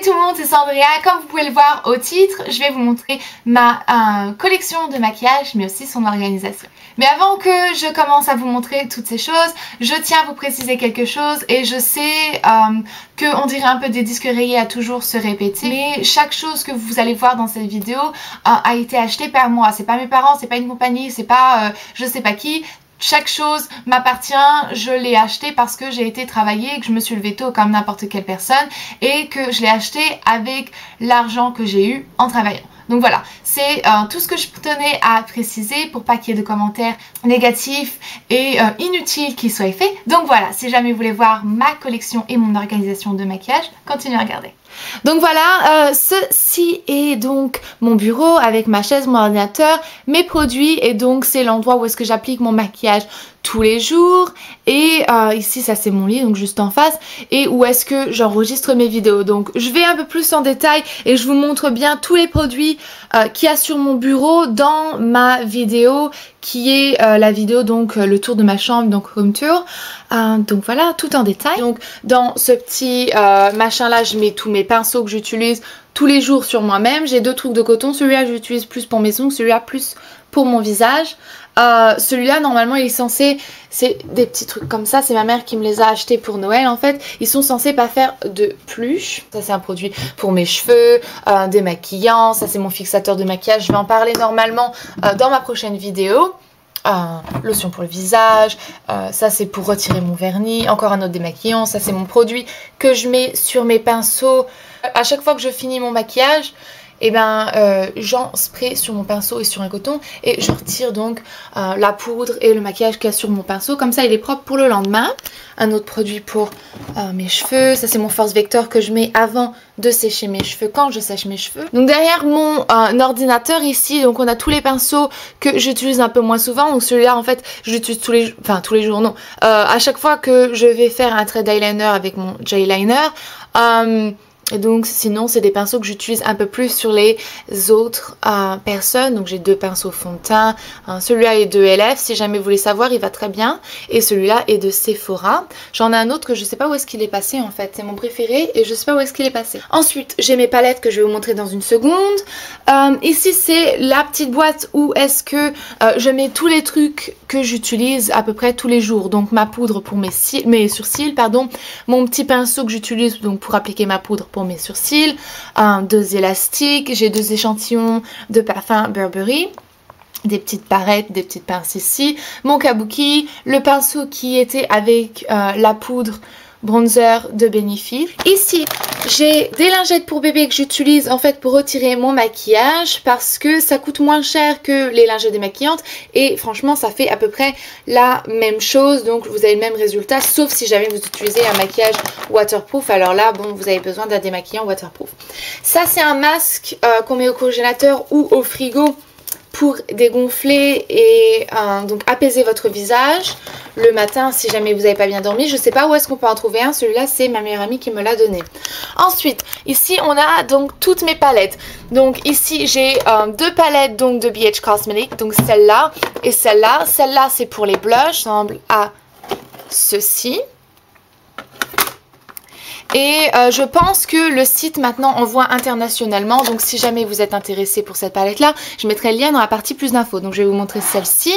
Salut tout le monde, c'est Sandria. Comme vous pouvez le voir au titre, je vais vous montrer ma collection de maquillage, mais aussi son organisation. Mais avant que je commence à vous montrer toutes ces choses, je tiens à vous préciser quelque chose. Et je sais qu'on dirait un peu des disques rayés à toujours se répéter, mais chaque chose que vous allez voir dans cette vidéo a été achetée par moi. C'est pas mes parents, c'est pas une compagnie, c'est pas je sais pas qui. Chaque chose m'appartient, je l'ai acheté parce que j'ai été travailler, que je me suis levée tôt comme n'importe quelle personne et que je l'ai acheté avec l'argent que j'ai eu en travaillant. Donc voilà, c'est tout ce que je tenais à préciser pour pas qu'il y ait de commentaires négatifs et inutiles qui soient faits. Donc voilà, si jamais vous voulez voir ma collection et mon organisation de maquillage, continuez à regarder. Donc voilà, ceci est donc mon bureau avec ma chaise, mon ordinateur, mes produits et donc c'est l'endroit où est-ce que j'applique mon maquillage tous les jours et ici ça c'est mon lit donc juste en face et où est-ce que j'enregistre mes vidéos. Donc je vais un peu plus en détail et je vous montre bien tous les produits qu'il y a sur mon bureau dans ma vidéo qui est la vidéo donc le tour de ma chambre, donc home tour. Donc voilà, tout en détail. Donc dans ce petit machin là je mets tous mes pinceaux que j'utilise tous les jours sur moi-même. J'ai deux trucs de coton, celui-là j'utilise plus pour mes ongles, celui-là plus pour mon visage. Celui-là normalement il est censé, c'est des petits trucs comme ça, c'est ma mère qui me les a achetés pour Noël en fait. Ils sont censés pas faire de pluche. Ça c'est un produit pour mes cheveux, démaquillant, ça c'est mon fixateur de maquillage, je vais en parler normalement dans ma prochaine vidéo. Lotion pour le visage, ça c'est pour retirer mon vernis, encore un autre démaquillant, ça c'est mon produit que je mets sur mes pinceaux. À chaque fois que je finis mon maquillage, et j'en spray sur mon pinceau et sur un coton et je retire donc la poudre et le maquillage qu'il y a sur mon pinceau, comme ça il est propre pour le lendemain. Un autre produit pour mes cheveux, ça c'est mon Force Vector que je mets avant de sécher mes cheveux quand je sèche mes cheveux. Donc derrière mon ordinateur ici, donc on a tous les pinceaux que j'utilise un peu moins souvent. Donc celui-là en fait je l'utilise tous les jours non, à chaque fois que je vais faire un trait d'eyeliner avec mon J-liner. Et donc sinon c'est des pinceaux que j'utilise un peu plus sur les autres personnes. Donc j'ai deux pinceaux fond de teint, celui-là est de LF si jamais vous voulez savoir, il va très bien. Et celui-là est de Sephora. J'en ai un autre que je sais pas où est-ce qu'il est passé en fait, c'est mon préféré et je sais pas où est-ce qu'il est passé. Ensuite j'ai mes palettes que je vais vous montrer dans une seconde. Ici c'est la petite boîte où est-ce que je mets tous les trucs que j'utilise à peu près tous les jours. Donc ma poudre pour mes sourcils, pardon, mon petit pinceau que j'utilise donc pour appliquer ma poudre pour mes sourcils, deux élastiques, j'ai deux échantillons de parfum Burberry, des petites parettes, des petites pinces ici, mon kabuki, le pinceau qui était avec la poudre bronzer de Benefit. Ici j'ai des lingettes pour bébé que j'utilise en fait pour retirer mon maquillage parce que ça coûte moins cher que les lingettes démaquillantes et franchement ça fait à peu près la même chose, donc vous avez le même résultat sauf si jamais vous utilisez un maquillage waterproof, alors là bon vous avez besoin d'un démaquillant waterproof. Ça c'est un masque qu'on met au congélateur ou au frigo pour dégonfler et donc apaiser votre visage le matin si jamais vous n'avez pas bien dormi. Je sais pas où est-ce qu'on peut en trouver un, celui-là c'est ma meilleure amie qui me l'a donné. Ensuite ici on a donc toutes mes palettes. Donc ici j'ai deux palettes donc de BH Cosmetics, donc celle-là et celle-là. Celle-là c'est pour les blushs, ressemble à ceci. Et je pense que le site maintenant envoie internationalement, donc si jamais vous êtes intéressé pour cette palette là, je mettrai le lien dans la partie plus d'infos. Donc je vais vous montrer celle-ci,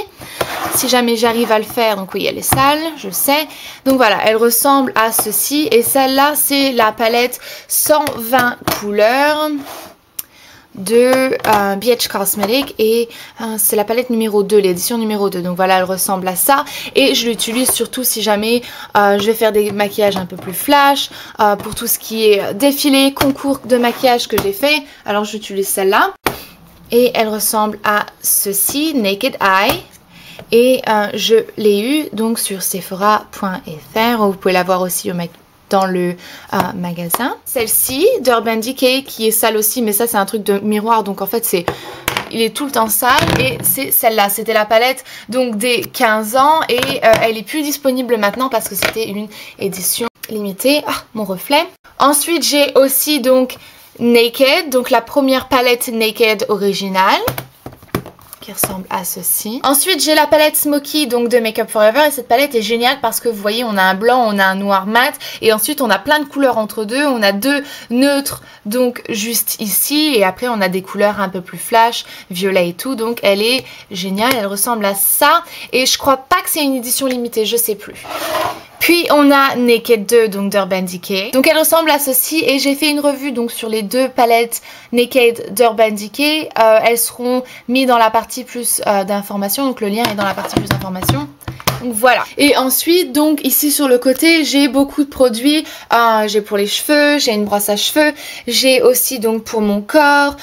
si jamais j'arrive à le faire. Donc oui elle est sale, je le sais. Donc voilà, elle ressemble à ceci et celle-là c'est la palette 120 couleurs de BH Cosmetics et c'est la palette numéro 2, l'édition numéro 2, donc voilà elle ressemble à ça et je l'utilise surtout si jamais je vais faire des maquillages un peu plus flash, pour tout ce qui est défilé, concours de maquillage que j'ai fait, alors j'utilise celle-là et elle ressemble à ceci, Naked Eye. Et je l'ai eu donc sur sephora.fr, vous pouvez la voir aussi dans le magasin. Celle-ci d'Urban Decay qui est sale aussi, mais ça c'est un truc de miroir donc en fait il est tout le temps sale. Et c'est celle-là, c'était la palette donc des 15 ans et elle est plus disponible maintenant parce que c'était une édition limitée. Mon reflet. Ensuite j'ai aussi donc Naked, donc la première palette Naked originale. qui ressemble à ceci. Ensuite, j'ai la palette Smoky donc de Make Up For Ever et cette palette est géniale parce que vous voyez, on a un blanc, on a un noir mat et ensuite on a plein de couleurs entre deux. On a deux neutres donc juste ici et après on a des couleurs un peu plus flash, violet et tout. Donc elle est géniale, elle ressemble à ça et je crois pas que c'est une édition limitée, je sais plus. Puis on a Naked 2 donc d'Urban Decay. Donc elle ressemble à ceci et j'ai fait une revue donc sur les deux palettes Naked d'Urban Decay. Elles seront mises dans la partie plus d'informations. Donc le lien est dans la partie plus d'informations. Donc voilà. Et ensuite donc ici sur le côté j'ai beaucoup de produits. J'ai pour les cheveux, j'ai une brosse à cheveux. J'ai aussi donc pour mon corps.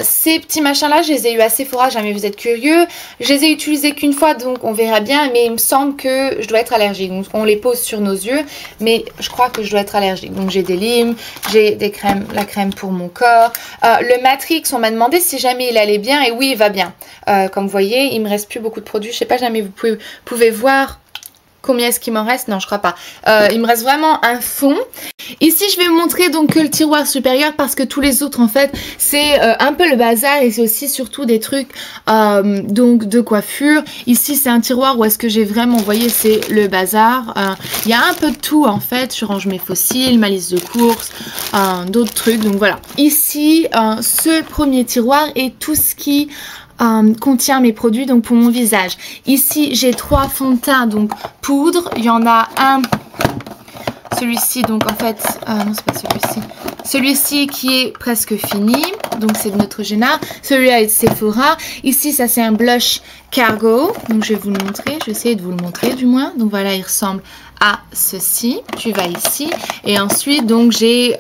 Ces petits machins là je les ai eu à Sephora, jamais vous êtes curieux. Je les ai utilisés qu'une fois donc on verra bien. Mais il me semble que je dois être allergique. Donc on les pose sur nos yeux. Mais je crois que je dois être allergique. Donc j'ai des limes, j'ai des crèmes, la crème pour mon corps. Le Matrix on m'a demandé si jamais il allait bien. Et oui il va bien. Comme vous voyez il me reste plus beaucoup de produits. Je sais pas jamais vous pouvez voir combien est-ce qu'il m'en reste. Non je crois pas. Il me reste vraiment un fond. Ici je vais vous montrer donc que le tiroir supérieur parce que tous les autres en fait c'est un peu le bazar et c'est aussi surtout des trucs donc de coiffure. Ici c'est un tiroir où est-ce que j'ai vraiment, vous voyez c'est le bazar. Il y a un peu de tout en fait. Je range mes fossiles, ma liste de courses, d'autres trucs. Donc voilà. Ici ce premier tiroir est tout ce qui contient mes produits donc pour mon visage. Ici j'ai 3 fonds de teint donc poudre. Il y en a un, celui-ci donc en fait non c'est pas celui-ci, celui-ci qui est presque fini donc c'est de Neutrogena. Celui-là est de Sephora. Ici ça c'est un blush Cargo donc je vais vous le montrer, je vais essayer de vous le montrer du moins. Donc voilà il ressemble à ceci, tu vas ici et ensuite donc j'ai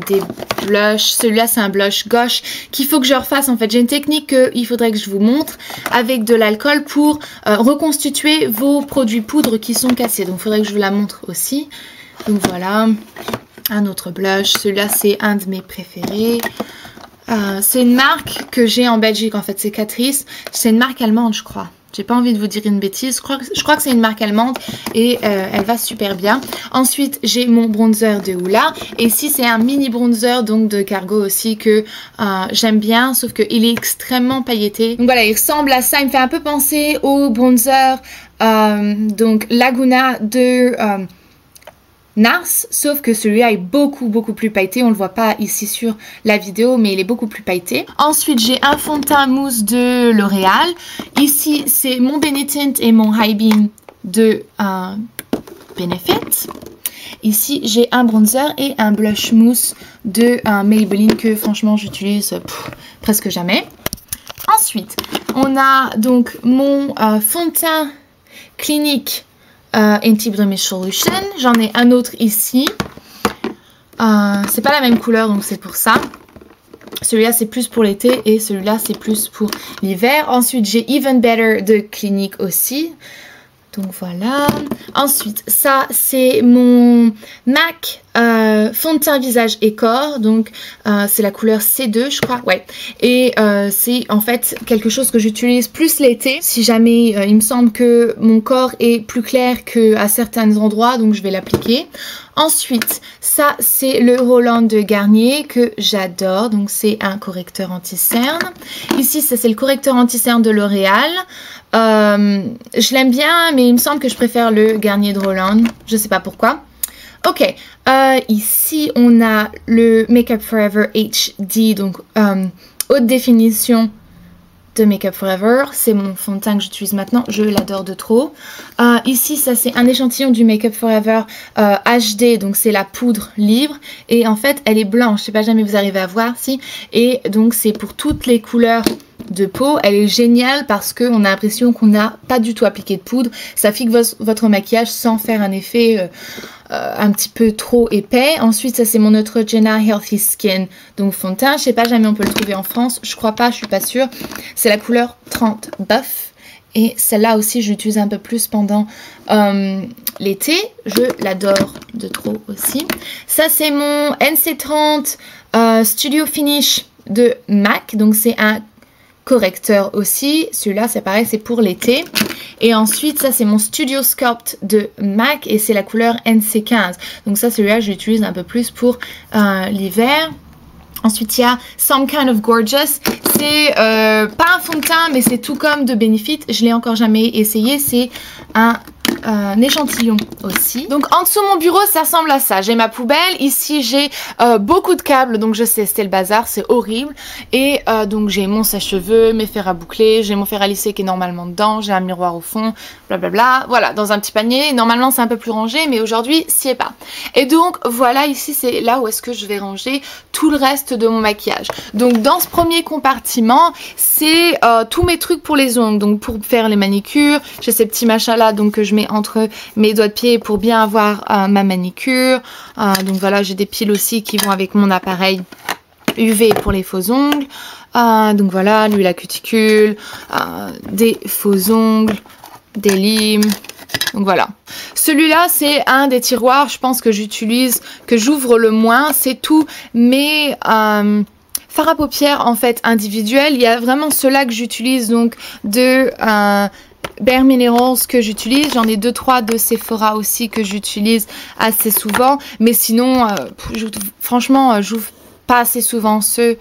des blushs. Celui-là c'est un blush gauche qu'il faut que je refasse en fait. J'ai une technique qu'il faudrait que je vous montre avec de l'alcool pour reconstituer vos produits poudre qui sont cassés. Donc il faudrait que je vous la montre aussi. Donc voilà un autre blush. Celui-là c'est un de mes préférés. C'est une marque que j'ai en Belgique en fait, c'est Catrice. C'est une marque allemande je crois. J'ai pas envie de vous dire une bêtise. Je crois que c'est une marque allemande et elle va super bien. Ensuite, j'ai mon bronzer de Hoola. Et ici, c'est un mini bronzer donc de Cargo aussi que j'aime bien. Sauf qu'il est extrêmement pailleté. Donc voilà, il ressemble à ça. Il me fait un peu penser au bronzer donc Laguna de Nars, sauf que celui-là est beaucoup plus pailleté. On le voit pas ici sur la vidéo mais il est beaucoup plus pailleté. Ensuite j'ai un fond de teint mousse de L'Oréal. Ici c'est mon Benetint et mon High Beam de Benefit. Ici j'ai un bronzer et un blush mousse de Maybelline que franchement j'utilise presque jamais. Ensuite on a donc mon fond de teint Clinique Anti-Blemish Solution. J'en ai un autre ici. C'est pas la même couleur donc c'est pour ça. Celui-là c'est plus pour l'été et celui-là c'est plus pour l'hiver. Ensuite j'ai Even Better de Clinique aussi. Donc voilà. Ensuite ça c'est mon MAC fond de teint visage et corps. Donc c'est la couleur C2 je crois. Ouais. Et c'est en fait quelque chose que j'utilise plus l'été. Si jamais il me semble que mon corps est plus clair qu'à certains endroits. Donc je vais l'appliquer. Ensuite, ça c'est le Roland de Garnier que j'adore. Donc c'est un correcteur anti-cerne. Ici, ça c'est le correcteur anti-cerne de L'Oréal. Je l'aime bien, mais il me semble que je préfère le Garnier de Roland. Je sais pas pourquoi. Ok, ici on a le Make Up For Ever HD, donc haute définition de Make Up For Ever. C'est mon fond de teint que j'utilise maintenant, je l'adore de trop. Ici ça c'est un échantillon du Make Up For Ever HD, donc c'est la poudre libre et en fait elle est blanche, je sais pas jamais vous arrivez à voir si. Et donc c'est pour toutes les couleurs de peau. Elle est géniale parce qu'on a l'impression qu'on n'a pas du tout appliqué de poudre. Ça fixe votre maquillage sans faire un effet un petit peu trop épais. Ensuite ça c'est mon Neutrogena Healthy Skin donc fond de teint. Je sais pas jamais on peut le trouver en France. Je crois pas, je suis pas sûre. C'est la couleur 30 Buff. Et celle-là aussi je l'utilise un peu plus pendant l'été. Je l'adore de trop aussi. Ça c'est mon NC30 Studio Finish de MAC. Donc c'est un correcteur aussi. Celui-là c'est pareil, c'est pour l'été. Et ensuite ça c'est mon Studio Sculpt de MAC et c'est la couleur NC15. Donc ça celui-là je l'utilise un peu plus pour l'hiver. Ensuite il y a Some Kind of Gorgeous. c'est pas un fond de teint, mais c'est tout comme de Benefit. Je l'ai encore jamais essayé. C'est un échantillon aussi. Donc en dessous mon bureau ça ressemble à ça. J'ai ma poubelle, ici j'ai beaucoup de câbles, donc je sais c'était le bazar, c'est horrible. Et donc j'ai mon sèche-cheveux, mes fers à boucler, j'ai mon fer à lisser qui est normalement dedans, j'ai un miroir au fond, blablabla. Voilà, dans un petit panier. Normalement c'est un peu plus rangé, mais aujourd'hui c'y est pas. Et donc voilà, ici c'est là où est-ce que je vais ranger tout le reste de mon maquillage. Donc dans ce premier compartiment, c'est tous mes trucs pour les ongles, donc pour faire les manicures. J'ai ces petits machins là donc que je mets entre mes doigts de pied pour bien avoir ma manicure. Donc voilà, j'ai des piles aussi qui vont avec mon appareil UV pour les faux ongles. Donc voilà, l'huile à cuticule, des faux ongles, des limes. Donc voilà. Celui-là, c'est un des tiroirs, je pense que j'utilise, que j'ouvre le moins. C'est tous mes fards à paupières en fait individuels. Il y a vraiment ceux-là que j'utilise, donc de Bare Minerals que j'utilise. J'en ai 2-3 de Sephora aussi que j'utilise assez souvent. Mais sinon, franchement, j'ouvre pas assez souvent ce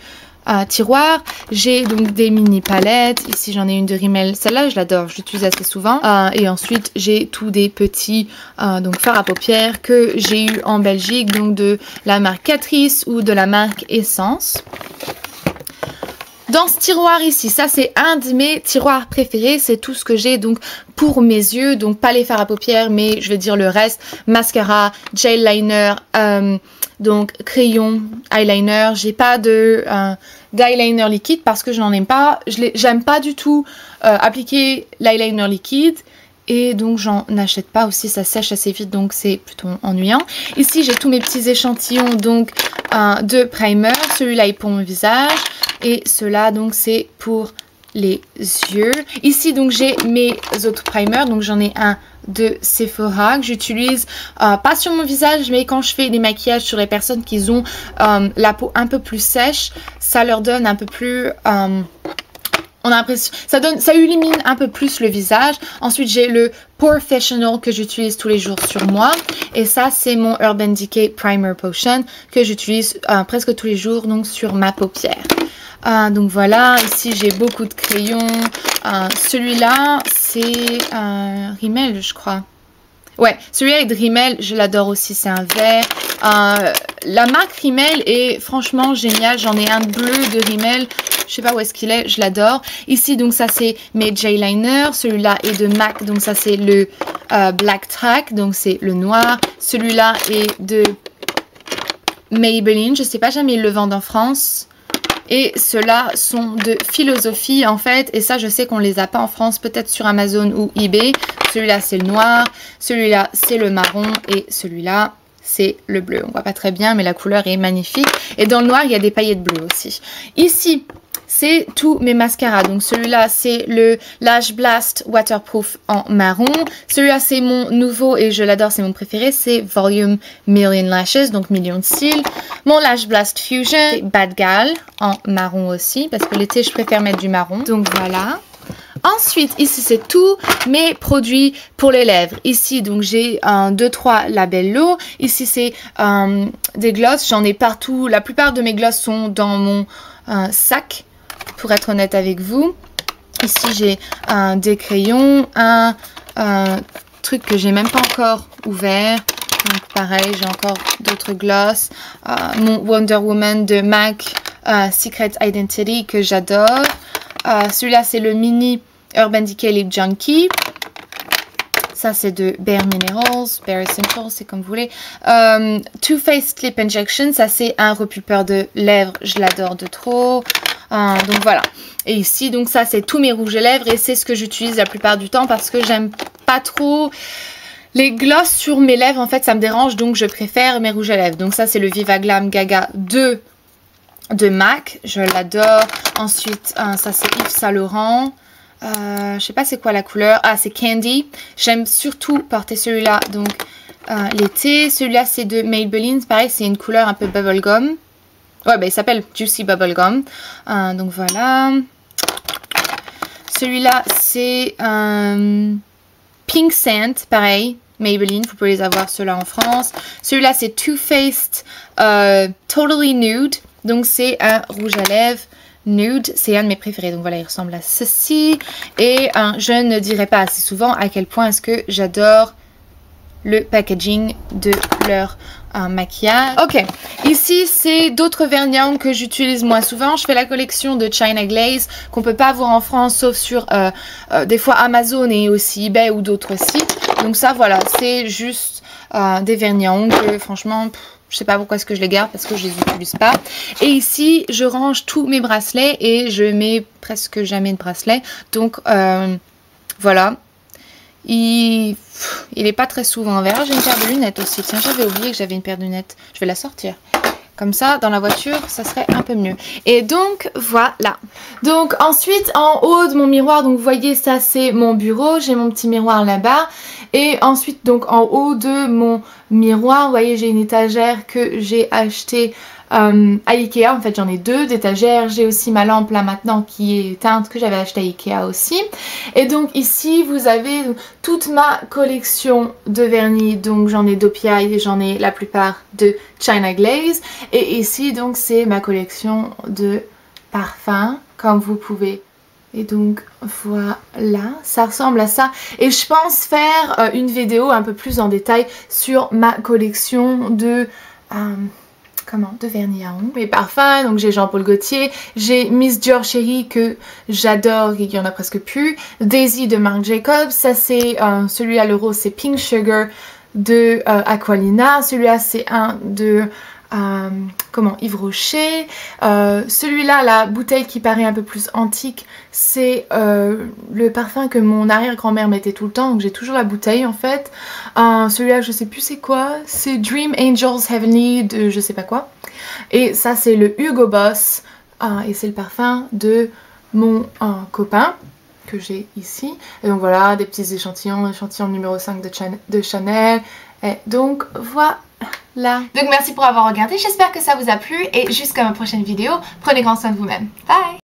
tiroir. J'ai donc des mini palettes. Ici, j'en ai une de Rimmel. Celle-là, je l'adore. Je l'utilise assez souvent. Et ensuite, j'ai tous des petits donc fards à paupières que j'ai eu en Belgique. Donc de la marque Catrice ou de la marque Essence. Dans ce tiroir ici, ça c'est un de mes tiroirs préférés, c'est tout ce que j'ai donc pour mes yeux, donc pas les fards à paupières mais je vais dire le reste, mascara, gel liner, donc crayon, eyeliner. J'ai pas de d'eyeliner liquide parce que je n'en aime pas, j'aime pas du tout appliquer l'eyeliner liquide. Et donc j'en achète pas aussi, ça sèche assez vite donc c'est plutôt ennuyant. Ici j'ai tous mes petits échantillons donc de primer, celui-là est pour mon visage et ceux-là donc c'est pour les yeux. Ici donc j'ai mes autres primers, donc j'en ai un de Sephora que j'utilise pas sur mon visage mais quand je fais des maquillages sur les personnes qui ont la peau un peu plus sèche, ça leur donne un peu plus... on a l'impression, ça illumine un peu plus le visage. Ensuite, j'ai le Porefessional que j'utilise tous les jours sur moi. Et ça, c'est mon Urban Decay Primer Potion que j'utilise presque tous les jours donc sur ma paupière. Donc voilà, ici j'ai beaucoup de crayons. Celui-là, c'est Rimmel, je crois. Ouais, celui-là est de Rimmel, je l'adore aussi, c'est un vert. La marque Rimmel est franchement géniale. J'en ai un bleu de Rimmel. Je sais pas où est-ce qu'il est, je l'adore. Ici, donc ça c'est mes J-Liner. Celui-là est de MAC, donc ça c'est le Black Track, donc c'est le noir. Celui-là est de Maybelline, je sais pas, jamais ils le vendent en France. Et ceux-là sont de Philosophie en fait. Et ça, je sais qu'on les a pas en France, peut-être sur Amazon ou eBay. Celui-là, c'est le noir. Celui-là, c'est le marron. Et celui-là, c'est le bleu. On voit pas très bien, mais la couleur est magnifique. Et dans le noir, il y a des paillettes bleues aussi. Ici, c'est tous mes mascaras. Donc celui-là, c'est le Lash Blast Waterproof en marron. Celui-là, c'est mon nouveau et je l'adore, c'est mon préféré. C'est Volume Million Lashes, donc million de cils. Mon Lash Blast Fusion, c'est Bad Gal en marron aussi, parce que l'été, je préfère mettre du marron. Donc voilà. Ensuite, ici, c'est tous mes produits pour les lèvres. Ici, donc, j'ai 2-3 Labello. Ici, c'est des glosses. J'en ai partout. La plupart de mes glosses sont dans mon sac, pour être honnête avec vous. Ici, j'ai des crayons. Un truc que j'ai même pas encore ouvert. Donc, pareil, j'ai encore d'autres glosses. Mon Wonder Woman de MAC Secret Identity que j'adore. Celui-là, c'est le mini Urban Decay Lip Junkie. Ça, c'est de Bare Minerals, Bare Essentials, c'est comme vous voulez. Too Faced Lip Injection, ça, c'est un repulpeur de lèvres. Je l'adore de trop. Donc, voilà. Et ici, donc ça, c'est tous mes rouges à lèvres. Et c'est ce que j'utilise la plupart du temps parce que j'aime pas trop... Les glosses sur mes lèvres, en fait, ça me dérange. Donc, je préfère mes rouges à lèvres. Donc, ça, c'est le Viva Glam Gaga 2 de MAC, je l'adore. Ensuite, ça c'est Yves Saint Laurent. Je sais pas c'est quoi la couleur. Ah, c'est Candy. J'aime surtout porter celui-là donc l'été. Celui-là c'est de Maybelline. Pareil, c'est une couleur un peu bubblegum. Ouais, bah il s'appelle Juicy Bubblegum. Donc voilà. Celui-là c'est Pink Sand. Pareil, Maybelline. Vous pouvez les avoir ceux-là en France. Celui-là c'est Too Faced Totally Nude. Donc c'est un rouge à lèvres Nude. C'est un de mes préférés. Donc voilà, il ressemble à ceci. Et je ne dirais pas assez souvent à quel point est-ce que j'adore le packaging de leur maquillage. Ok, ici c'est d'autres vernis à ongles que j'utilise moins souvent. Je fais la collection de China Glaze qu'on peut pas avoir en France sauf sur des fois Amazon et aussi eBay ou d'autres sites. Donc ça voilà, c'est juste des vernis à ongles que franchement je sais pas pourquoi est-ce que je les garde parce que je les utilise pas. Et ici je range tous mes bracelets et je mets presque jamais de bracelets. Donc voilà. Il est pas très souvent vert. J'ai une paire de lunettes aussi. Tiens, j'avais oublié que j'avais une paire de lunettes. Je vais la sortir. Comme ça, dans la voiture, ça serait un peu mieux. Et donc, voilà. Donc, ensuite, en haut de mon miroir, donc vous voyez, ça, c'est mon bureau. J'ai mon petit miroir là-bas. Et ensuite, donc, en haut de mon miroir, vous voyez, j'ai une étagère que j'ai achetée à Ikea. En fait, j'en ai deux d'étagères. J'ai aussi ma lampe là maintenant qui est éteinte que j'avais achetée à Ikea aussi. Et donc ici, vous avez toute ma collection de vernis. Donc j'en ai d'Opia et j'en ai la plupart de China Glaze. Et ici, donc c'est ma collection de parfums, comme vous pouvez. Et donc voilà, ça ressemble à ça. Et je pense faire une vidéo un peu plus en détail sur ma collection de de vernis à ongles. Mes parfums, donc j'ai Jean-Paul Gaultier, j'ai Miss Dior Chérie que j'adore, il y en a presque plus, Daisy de Marc Jacobs, ça c'est celui-là le rose c'est Pink Sugar de Aqualina, celui-là c'est un de Yves Rocher, celui-là la bouteille qui paraît un peu plus antique c'est le parfum que mon arrière-grand-mère mettait tout le temps, donc j'ai toujours la bouteille en fait. Celui-là je sais plus c'est quoi, c'est Dream Angels Heavenly de je sais pas quoi, et ça c'est le Hugo Boss et c'est le parfum de mon copain que j'ai ici. Et donc voilà des petits échantillons, échantillon numéro 5 de Chanel. Et donc voilà. Donc merci pour avoir regardé, j'espère que ça vous a plu et jusqu'à ma prochaine vidéo, prenez grand soin de vous-même. Bye!